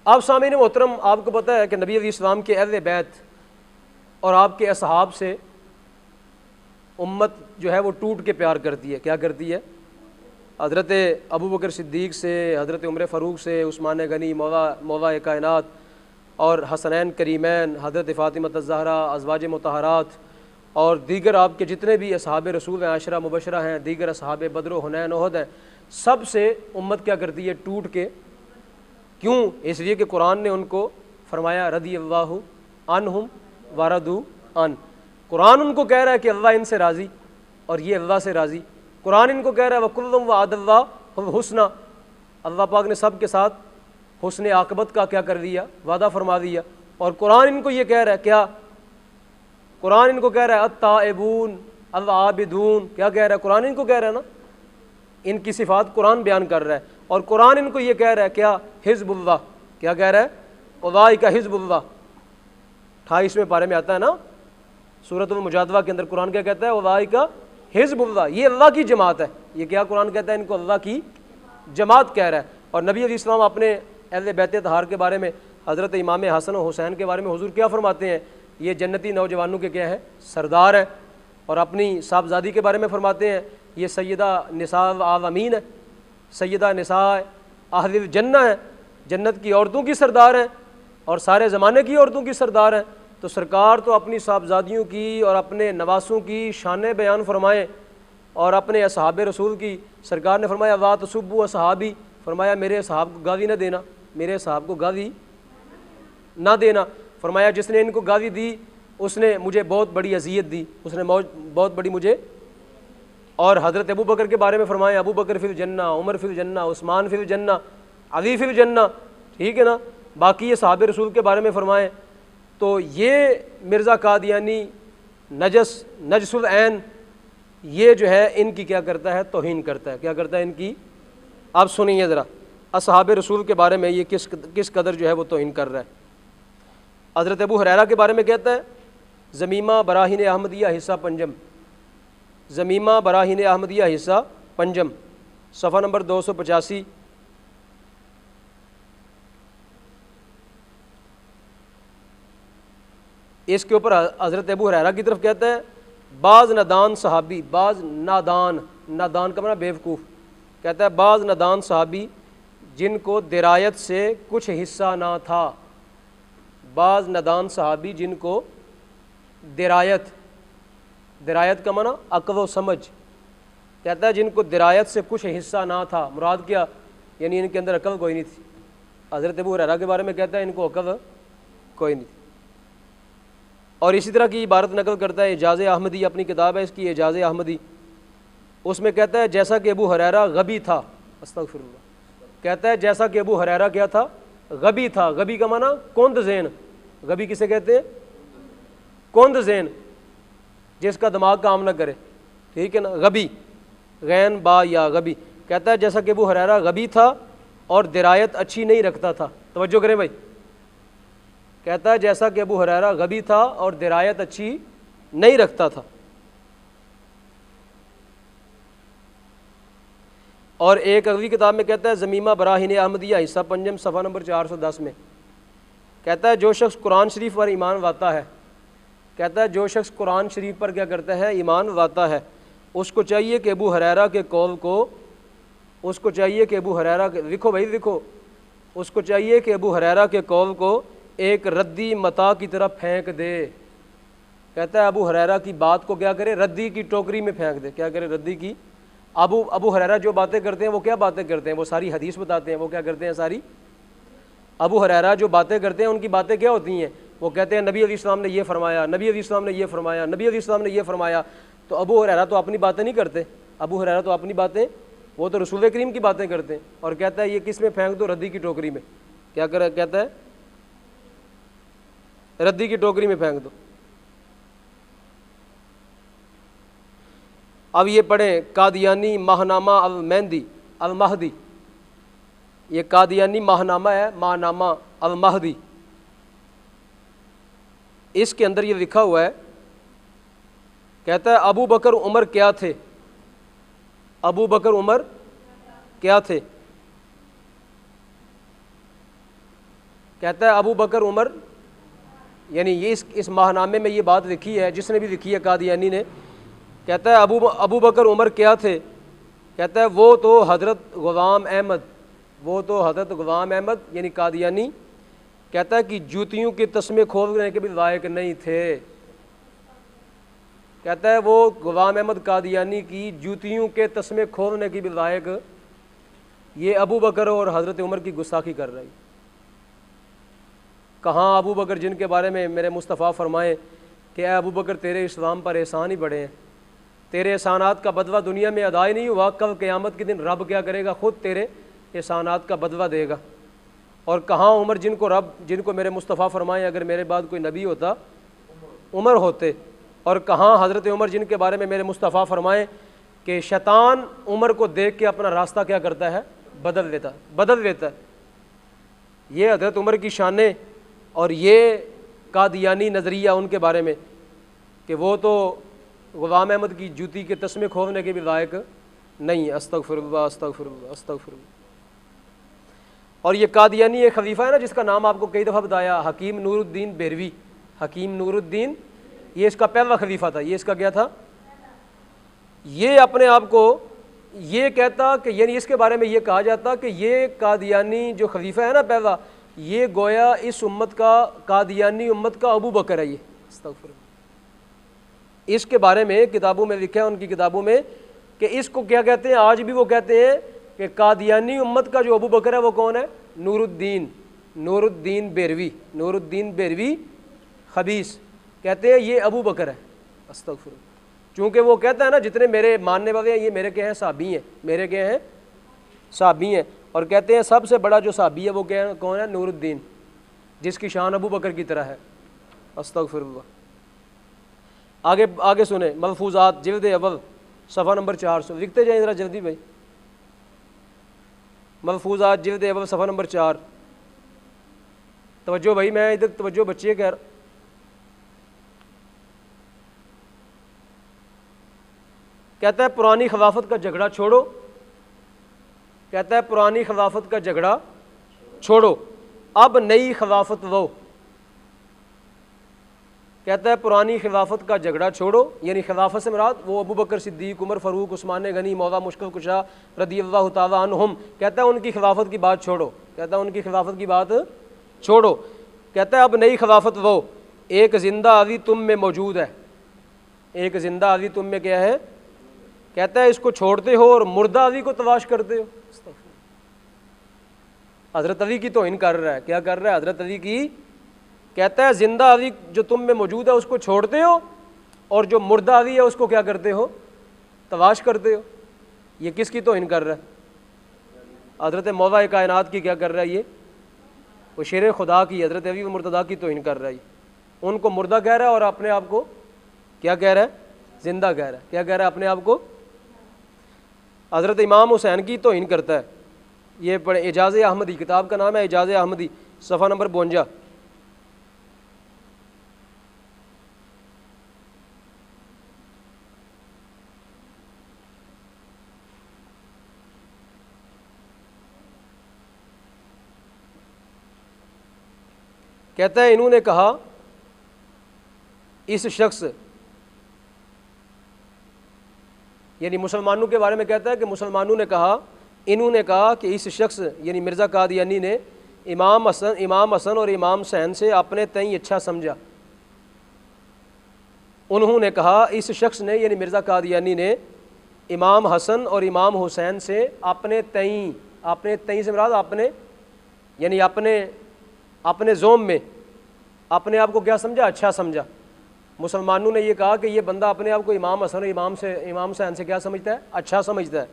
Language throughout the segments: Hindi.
आप सामने मोहतरम, आपको पता है कि नबी अलैहिस्सलाम के अहले बैत और आपके असहाब से उम्मत जो है वो टूट के प्यार करती है। क्या करती है? हज़रत अबू बकर सिद्दीक़ से, हज़रत उमर फ़ारूक से, उस्मान गनी मौला कायनात और हसनैन करीमैन, हज़रत फ़ातिमा ज़हरा, अज़वाज मुतहरात और दीगर आपके जितने भी असहाब रसूल हैं, आशरा मुबशरा हैं, दीगर असहाब बदर हुनैन ओहद हैं, सब से उम्मत क्या करती है? टूट के। क्यों? इसलिए कि कुरान ने उनको फरमाया रदियल्लाहु अन्हुम वरदू अन। कुरान उनको कह रहा है कि अल्लाह इनसे राज़ी और ये अल्लाह से राज़ी। कुरान इनको कह रहा है वकुल्लुम वअदल्लाहु हुस्ना, अल्लाह पाक ने सब के साथ हुस्न आक़िबत का क्या कर दिया? वादा फरमा दिया। और कुरान इनको ये कह रहा है, क्या कुरान इनको कह रहा है अत्ताइबून अल-आबिदून। क्या कह रहा है? कुरान इनको कह रहा है ना, इनकी सिफ़ात कुरान बयान कर रहा है। और कुरान इनको ये कह रहा है क्या? हिज़्बुल्लाह। क्या कह रहा है? उलाइका हिज़्बुल्लाह। 28वें पारे में आता है ना सूरतुल मुजादला के अंदर, कुरान क्या कहता है? उलाइका हिज़्बुल्लाह, ये अल्लाह की जमात है। ये क्या कुरान कहता है? इनको अल्लाह की जमात कह रहा है। और नबी अलैहिस्सलाम अपने अहले बैत तहार के बारे में, हज़रत इमाम हसन और हुसैन के बारे में हुजूर क्या फरमाते हैं? ये जन्नती नौजवानों के क्या है? सरदार हैं। और अपनी साहबजादी के बारे में फरमाते हैं ये सैयदा निसाअ आलमीन है, सैयदा निसाअ अहलिल जन्नह है, जन्नत की औरतों की सरदार हैं और सारे ज़माने की औरतों की सरदार हैं। तो सरकार तो अपनी साहबजादियों की और अपने नवासों की शान बयान फरमाएँ और अपने असहाब रसूल की, सरकार ने फरमाया ला तसुब्बू असहाबी, फरमाया मेरे असहाब को गाली ना देना, मेरे असहाब को गाली ना देना। फरमाया जिसने इनको गाली दी उसने मुझे बहुत बड़ी अजियत दी, उसने बहुत बड़ी मुझे। और हज़रत अबू बकर के बारे में फरमाया अबू बकर फिल जन्ना, उमर फिल जन्ना, उस्मान फिल जन्ना, अली फिल जन्ना। ठीक है ना। बाकी ये सहाबे रसूल के बारे में फरमाएँ। तो ये मिर्ज़ा कादियानी नजसुल ऐन, ये जो है इनकी क्या करता है? तौहीन करता है। क्या करता है इनकी? आप सुनिए ज़रा असहाब रसूल के बारे में ये किस कदर जो है वो तौहीन कर रहा है। हज़रत अबू हुरैरा के बारे में कहता है ज़मीमा बराहीन अहमदिया हिस्सा पंजम, ज़मीमा बराहीन अहमदिया हिस्सा पंजम, सफ़ा नंबर 285। इसके ऊपर हज़रत अबू हुरैरा की तरफ कहता है बाज़ नादान सहाबी, बाज़ नादान, नादान का माना बेवकूफ़, कहता है बाज़ नादान सहाबी जिनको दिरायत से कुछ हिस्सा ना था, बाज़ नादान सहाबी जिनको दिरायत, दिरायत का माना अक्ल व समझ, कहता है जिनको दिरायत से कुछ हिस्सा ना था, मुराद क्या? यानी इनके अंदर अक्ल कोई नहीं थी। हज़रत अबू हुरैरा के बारे में कहता है इनको अक्ल कोई नहीं थी। और इसी तरह की इबारत नकल करता है एजाज़ अहमदी, अपनी किताब है इसकी एजाज़ अहमदी, उसमें कहता है जैसा कि अबू हुरैरा गबी था, अस्तग़फिरुल्लाह, कहता है जैसा कि अबू हुरैरा क्या था? गबी था। गबी का माना कोंद ज़ेन। गबी किसे कहते हैं? कोंद ज़ेन, जिसका दिमाग काम ना करे। ठीक है ना। गबी, गैन बा या गबी। कहता है जैसा कि अबू हुरैरा गबी था और दिरायत अच्छी नहीं रखता था। तवज्जो करें भाई, कहता है जैसा कि अबू हुरैरा गबी था और दिरायत अच्छी नहीं रखता था। और एक अगली किताब में कहता है ज़मीमा बराहीन अहमदिया हिस्सा पंजम, सफ़ा नंबर 410 में कहता है जो शख्स कुरान शरीफ पर ईमान लाता है, कहता है जो शख्स कुरान शरीफ पर क्या करता है? ईमान लाता है, उसको चाहिए कि अबू हुरैरा के कौल को, उसको चाहिए कि अबू हुरैरा के, लिखो भाई लिखो, उसको चाहिए कि अबू हुरैरा के कौल को एक रद्दी मता की तरह फेंक दे। कहता है अबू हुरैरा की बात को क्या करे? रद्दी की टोकरी में फेंक दे। क्या करे? रद्दी की। अबू हुरैरा जो बातें करते हैं वो क्या बातें करते हैं? वो सारी हदीस बताते हैं। वो क्या करते हैं? सारी अबू हुरैरा जो बातें करते हैं उनकी बातें क्या होती हैं? वो कहते हैं नबी अलैहिस्सलाम ने ये फरमाया, नबी अलैहिस्सलाम ने ये फरमाया, नबी अलैहिस्सलाम ने ये फरमाया। तो अबू हुरैरा तो अपनी बातें नहीं करते, अबू हुरैरा तो अपनी बातें, वो तो रसूल करीम की बातें करते हैं। और कहता है ये किस में फेंक दो? रद्दी की टोकरी में। क्या कर कहता है? रद्दी की टोकरी में फेंक दो। अब ये पढ़ें कादियानी माहनामा अल मेहंदी अल महदी, ये कादियानी माहनामा है, माहनामा अल महदी। इसके अंदर ये लिखा हुआ है, कहता है अबू बकर उमर क्या थे? अबू बकर उमर क्या थे? कहता है अबू बकर उमर, यानी ये इस माहनामे में ये बात लिखी है, जिसने भी लिखी है कादियानी ने। कहता है अबू बकर उमर क्या थे? कहता है वो तो हज़रत ग़ुलाम अहमद, वो तो हज़रत ग़ुलाम अहमद यानी कादियानी, कहता है कि जूतियों के तस्मे खोलने के भी लायक नहीं थे। कहता है वो ग़ुलाम अहमद कादियानी की जूतियों के तस्मे खोलने की भी लायक ये अबू बकर और हज़रत उमर की गुस्ताखी कर रही। कहाँ अबू बकर जिनके बारे में मेरे मुस्तफ़ा फरमाए कि ए अबू बकर तेरे इस्लाम पर एहसान ही बड़े हैं, तेरे एहसानात का बदला दुनिया में अदा ही नहीं हुआ, कल क़यामत के दिन रब क्या करेगा, ख़ुद तेरे एहसानात का बदला देगा। और कहाँ उमर जिनको मेरे मुस्तफ़ा फरमाए अगर मेरे बाद कोई नबी होता उमर होते। और कहाँ हज़रत उमर जिनके बारे में मेरे मुस्तफ़ा फरमाए कि शैतान उमर को देख के अपना रास्ता क्या करता है, बदल लेता है। ये हज़रत उमर की शाने और ये कादियानी नज़रिया उनके बारे में कि वो तो ग़ुलाम अहमद की जूती के तस्मे खोलने के भी लायक नहीं। अस्तग़फिरुल्लाह अस्तग़फिरुल्लाह अस्तग़फिरुल्लाह। और ये कादियानी एक खलीफा है ना जिसका नाम आपको कई दफ़ा बताया, हकीम नूरुद्दीन बेरवी। हकीम नूरुद्दीन ये इसका पहला खलीफा था। ये इसका क्या था? ये अपने आप को ये कहता कि यानी इसके बारे में ये कहा जाता कि ये कादियानी जो खलीफा है ना पहला, ये गोया इस उम्मत का, कादियानी उम्मत का अबू बकर है। ये इसके बारे में किताबों में लिखा है, उनकी किताबों में, कि इसको क्या कहते हैं, आज भी वो कहते हैं कि कादियानी उम्मत का जो अबू बकर है वो कौन है? नूरुद्दीन बेरवी खबीस, कहते हैं ये अबू बकर है। अस्तग़फिरुल्लाह। चूँकि वो कहता है ना जितने मेरे मानने वाले हैं ये मेरे के हैं सहाबी हैं, मेरे के हैं सहाबी हैं। और कहते हैं सबसे बड़ा जो सहाबी है वो क्या कौन है? नूरुद्दीन, जिसकी शान अबू बकर की तरह है। अस्तग़फिरुल्लाह। आगे सुने, मलफूज़ात जिल्द अव्वल सफ़ा नंबर 400, लिखते जाए ज़रा जल्दी भाई। मलफूज़ात जिल्द अव्वल सफ़ा नंबर 4। तवज्जो भाई, मैं इधर तवज्जो बच्चे कह रहा। कहता है पुरानी खिलाफत का झगड़ा छोड़ो, कहता है पुरानी खिलाफत का झगड़ा छोड़ो, अब नई खिलाफत लो। कहता है पुरानी खिलाफत का झगड़ा छोड़ो, यानी खिलाफत से मुराद वो अबू बकर सिद्दीक, उमर फ़ारूक, उस्मान गनी, मौला मुश्किल कुशा रदियल्लाहु ताला अन्हुम। कहता है उनकी खिलाफत की बात छोड़ो, कहता है उनकी खिलाफत की बात छोड़ो। कहता है अब नई खिलाफत लो, एक ज़िंदा अली तुम में मौजूद है। एक ज़िंदा अली तुम में क्या है? कहता है इसको छोड़ते हो और मुर्दा अली को तलाश करते हो। हज़रत अली की तौहीन कर रहा है। क्या कर रहा है? हज़रत अली की। कहता है ज़िंदा अली जो तुम में मौजूद है उसको छोड़ते हो और जो मुर्दा अली है उसको क्या करते हो? तलाश करते हो। ये किसकी तौहीन कर रहा है? हज़रत मौला कायनात की क्या कर रहा है? ये वो शेर खुदा की, हज़रत अली व मुर्तदा की तौहीन कर रहा है। उनको मुर्दा कह रहा है और अपने आप को क्या कह रहा है? ज़िंदा कह रहा है। क्या कह रहा है? अपने आप को। हज़रत इमाम हुसैन की तौहीन करता है। ये पढ़े, एजाज़ अहमदी, किताब का नाम है एजाज़ अहमदी, सफ़ा नंबर 52। कहता है इन्होंने कहा, इस शख्स यानी मुसलमानों के बारे में कहता है कि मुसलमानों ने कहा, इन्होंने कहा कि इस शख्स यानी मिर्ज़ा कादियानी ने इमाम हसन और इमाम हुसैन से अपने तई अच्छा समझा। उन्होंने कहा इस शख्स ने यानी मिर्ज़ा कादियानी ने इमाम हसन और इमाम हुसैन से अपने तई से मुराद अपने यानी अपने जोम में अपने आप को क्या समझा? अच्छा समझा। मुसलमानों ने ये कहा कि ये बंदा अपने आप को इमाम हसन और इमाम हुसैन से क्या समझता है? अच्छा समझता है।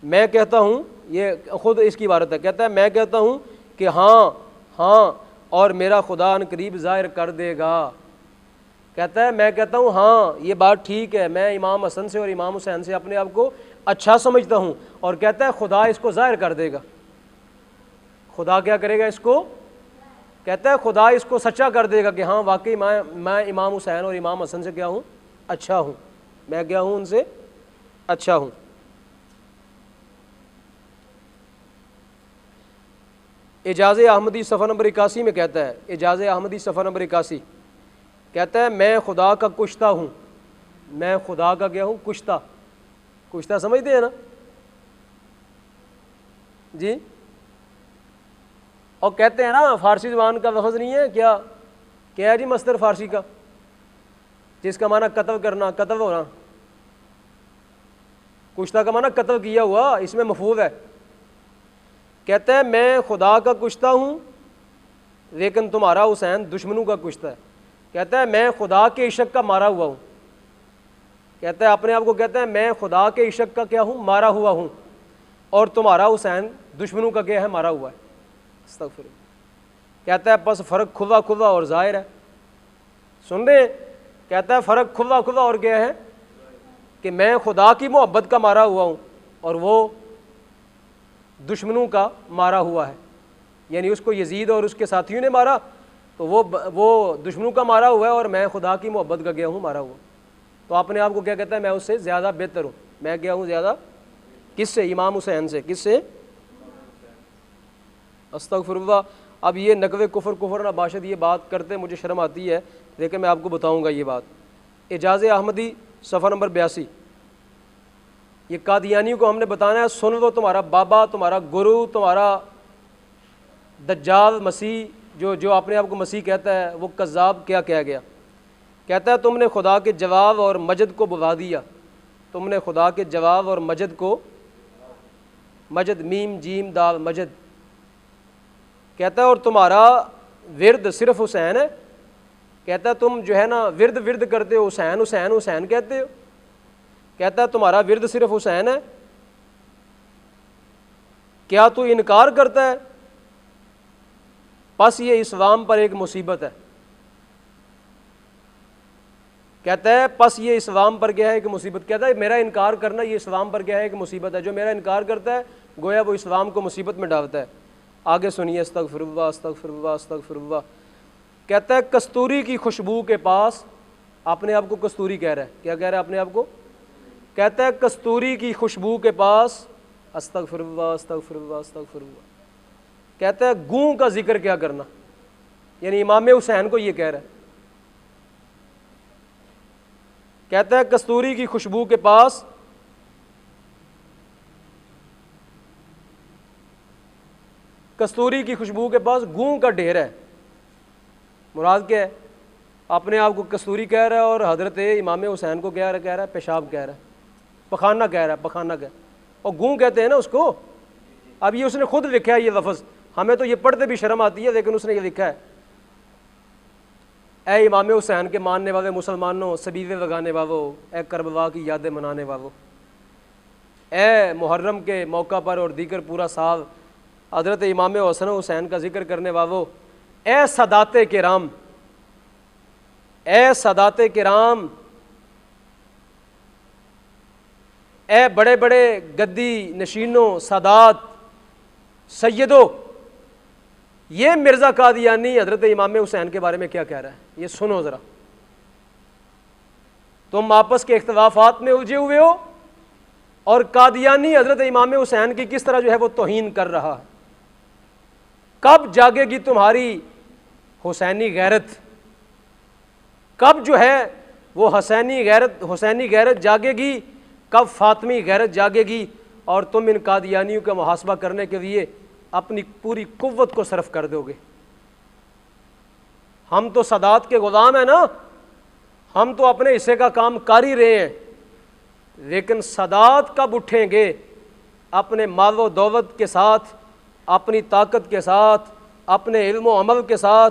मैं कहता हूँ, ये ख़ुद इसकी इबारत है, कहता है मैं कहता हूँ कि हाँ और मेरा खुदा अन करीब ज़ाहिर कर देगा। कहता है मैं कहता हूँ हाँ ये बात ठीक है, मैं इमाम हसन से और इमाम हुसैन से अपने आप को अच्छा समझता हूँ, और कहता है खुदा इसको ज़ाहिर कर देगा। खुदा क्या करेगा इसको? कहता है खुदा इसको सच्चा कर देगा कि हाँ वाकई मैं इमाम हुसैन और इमाम हसन से क्या हूँ? अच्छा हूँ। मैं क्या हूँ? उनसे अच्छा हूँ। एजाज़ अहमदी सफ़ा नंबर 81 में कहता है, एजाज़ अहमदी सफ़ा नंबर 81 कहता है, मैं खुदा का कुश्ता हूँ। मैं खुदा का क्या हूँ? कुश्ता। कुश्ता समझते हैं ना जी? और कहते हैं ना फ़ारसी ज़बान का लफ्ज़ नहीं है क्या? क्या है जी मस्दर फ़ारसी का जिसका माना कत्ल करना, कत्ल होना। कुश्ता का माना कत्ल किया हुआ, इसमें मफूज है। कहता है मैं खुदा का कुश्ता हूँ लेकिन तुम्हारा हुसैन दुश्मनों का कुश्ता है। कहता है मैं खुदा के इश्क का मारा हुआ हूँ। कहता है अपने आप को कहता है मैं खुदा के इश्क का क्या हूँ? मारा हुआ हूँ, और तुम्हारा हुसैन दुश्मनों का क्या है? मारा हुआ है। अस्तगफिरुल्लाह। कहता है बस फ़र्क खुदा खुदा और ज़ाहिर है। सुन रहे? कहता है फ़र्क खुदा खुदा और क्या है कि मैं खुदा की मोहब्बत का मारा हुआ हूँ और वो दुश्मनों का मारा हुआ है। यानी उसको यजीद और उसके साथियों ने मारा तो वो दुश्मनों का मारा हुआ है और मैं खुदा की मोहब्बत का गया हूँ मारा हुआ। तो अपने आप को क्या कहता है? मैं उससे ज़्यादा बेहतर हूँ। मैं क्या हूँ ज़्यादा? किससे? इमाम हुसैन से। किससे? अस्तगफिरुल्लाह। अब ये नकवे कुफर नबाशत ये बात करते मुझे शर्म आती है, लेकिन मैं आपको बताऊँगा ये बात। एजाज़ अहमदी सफ़ा नंबर 82। ये कादियानी को हमने बताना है, सुन लो तुम्हारा बाबा, तुम्हारा गुरु, तुम्हारा दज्जाल मसीह जो अपने आप को मसीह कहता है, वो कज़्ज़ाब क्या कह गया। कहता है तुमने खुदा के जवाब और मजद को बुला दिया। तुमने खुदा के जवाब और मजद को, मजद मीम जीम दाल मजद। कहता है और तुम्हारा विरद सिर्फ हुसैन है। कहता है तुम जो है ना विरद विरद करते हो, हुसैन हुसैन हुसैन कहते हो। कहता है तुम्हारा विरद सिर्फ हुसैन है। क्या तू इनकार करता है? बस ये इस्लाम पर एक मुसीबत है। कहता है बस ये इस्लाम पर क्या है एक मुसीबत। कहता है मेरा इनकार करना ये इस्लाम पर क्या है एक मुसीबत है। जो मेरा इनकार करता है गोया वो इस्लाम को मुसीबत में डालता है। आगे सुनिए, अस्तगफिरुल्लाह अस्तगफिरुल्लाह अस्तगफिरुल्लाह। कहता है कस्तूरी की खुशबू के पास, अपने आप को कस्तूरी कह रहा है। क्या कह रहा है अपने आप को? कहता है कस्तूरी की खुशबू के पास, अस्तगफिरुल्लाह अस्तगफिरुल्लाह अस्तगफिरुल्लाह। कहता है गूं का जिक्र क्या करना। यानी इमाम हुसैन को ये कह रहा है। कहता है कस्तूरी की खुशबू के पास, कस्तूरी की खुशबू के पास गूं का ढेर है। मुराद क्या है? अपने आप को कस्तूरी कह रहा है और हजरत इमाम हुसैन को क्या कह रहा है? पेशाब कह रहा है, पखाना कह रहा है, पखाना कह। और गूं कहते हैं ना उसको। अब ये उसने खुद लिखा है ये लफ्ज़, हमें तो ये पढ़ते भी शर्म आती है, लेकिन उसने ये लिखा है, ए इमाम हुसैन के मानने वाले मुसलमानों, सबीले लगाने वालों, ए करबला की यादें मनाने वालों, ए मुहर्रम के मौका पर और दीगर पूरा साल हज़रत इमाम हसन हुसैन का जिक्र करने वालों, ए सदाते किराम, ए सदाते किराम, ए बड़े बड़े गद्दी नशीनों, सादात, सैयदों। ये मिर्ज़ा कादियानी हज़रत इमाम हुसैन के बारे में क्या कह रहा है, ये सुनो ज़रा। तुम आपस के इख्तिलाफात में उलझे हुए हो और कादियानी हज़रत इमाम हुसैन की किस तरह जो है वो तौहीन कर रहा है। कब जागेगी तुम्हारी हुसैनी गैरत? कब जो है वो हुसैनी गैरत जागेगी? कब फातमी गैरत जागेगी? और तुम इन कादियानियों का मुहासबा करने के लिए अपनी पूरी कुव्वत को सर्फ कर दोगे। हम तो सदात के गुलाम हैं ना, हम तो अपने हिस्से का काम कर ही रहे हैं, लेकिन सदात कब उठेंगे अपने मालो दौलत के साथ, अपनी ताकत के साथ, अपने इल्म व अमल के साथ,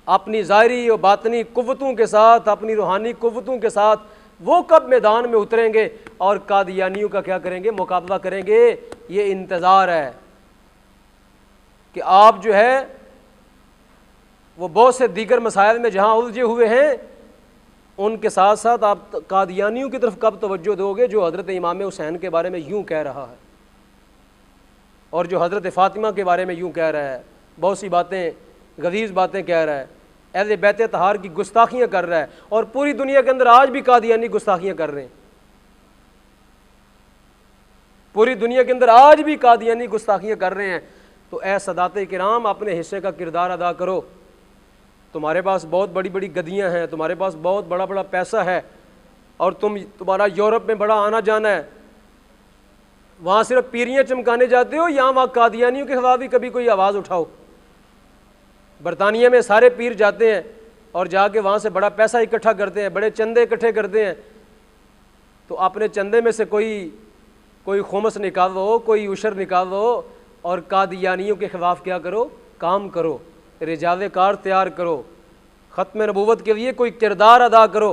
अपनी ज़ाहिरी और बातनी कुव्वतों के साथ, अपनी रूहानी कुव्वतों के साथ, वो कब मैदान में उतरेंगे और कादियानियों का क्या करेंगे? मुकाबला करेंगे। ये इंतज़ार है कि आप जो है वो बहुत से दीगर मसाइल में जहाँ उलझे हुए हैं, उनके साथ साथ आप कादियानियों की तरफ कब तवज्जो दोगे जो हज़रत इमाम हुसैन के बारे में यूँ कह रहा है और जो हज़रत फ़ातिमा के बारे में यूँ कह रहा है, बहुत सी बातें गलीज़ बातें कह रहा है, अहले बैत तहार की गुस्ताखियाँ कर रहा है। और पूरी दुनिया के अंदर आज भी कादियानी गुस्ताखियाँ कर रहे हैं। पूरी दुनिया के अंदर आज भी कादियानी गुस्ताखियाँ कर रहे हैं। तो ए सदात किराम अपने हिस्से का किरदार अदा करो। तुम्हारे पास बहुत बड़ी बड़ी गद्दियाँ हैं, तुम्हारे पास बहुत बड़ा बड़ा पैसा है और तुम्हारा यूरोप में बड़ा आना जाना है, वहाँ सिर्फ पीरियाँ चमकाने जाते हो, यहाँ वहाँ कादियानियों के खिलाफ भी कभी कोई आवाज़ उठाओ। बरतानिया में सारे पीर जाते हैं और जाके वहाँ से बड़ा पैसा इकट्ठा करते हैं, बड़े चंदे इकट्ठे करते हैं, तो अपने चंदे में से कोई खुमस निकालो, कोई उशर निकालो और कादियानियों के खिलाफ क्या करो, काम करो, रिजावे कार तैयार करो, ख़त्म नबूवत के लिए कोई किरदार अदा करो,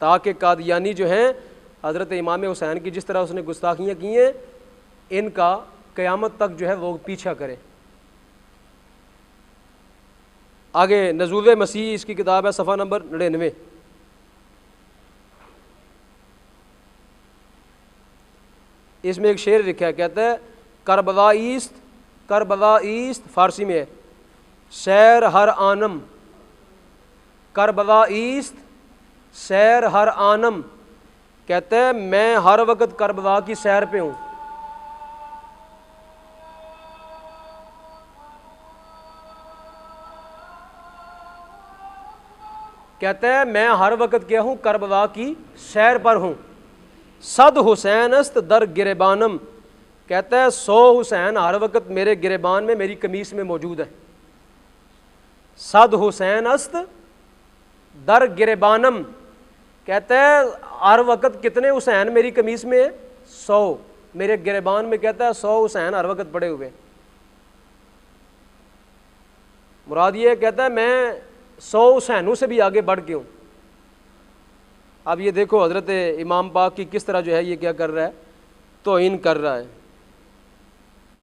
ताकि कादियानी जो हैं हज़रत इमाम हुसैन की जिस तरह उसने गुस्ताखियाँ की हैं, इनका क़यामत तक जो है वो पीछा करें। आगे नज़ूल मसीह इसकी किताब है, सफ़ा नंबर 99। इसमें एक शेर लिखा है, कहता है करबला ईस्ट फ़ारसी में है, सैर हर आनम, करबला ईस्ट सैर हर आनम, कहते हैं मैं हर वक्त करबला की सैर पे हूँ। कहते हैं मैं हर वक्त क्या हूँ, करबला की सैर पर हूँ। सद हुसैन अस्त दर गिरेबानम, कहता है 100 हुसैन हर वक्त मेरे गिरेबान में, मेरी कमीज में मौजूद है। सद हुसैन अस्त दर गिरेबानम, कहता है हर वक्त कितने हुसैन मेरी कमीज में है, 100 मेरे गिरेबान में, कहता है 100 हुसैन हर वक्त पड़े हुए। मुराद ये कहता है मैं 100 हुसैनों से भी आगे बढ़ के हूँ। अब ये देखो हज़रत इमाम पाक की किस तरह जो है ये क्या कर रहा है, तौहीन कर रहा है।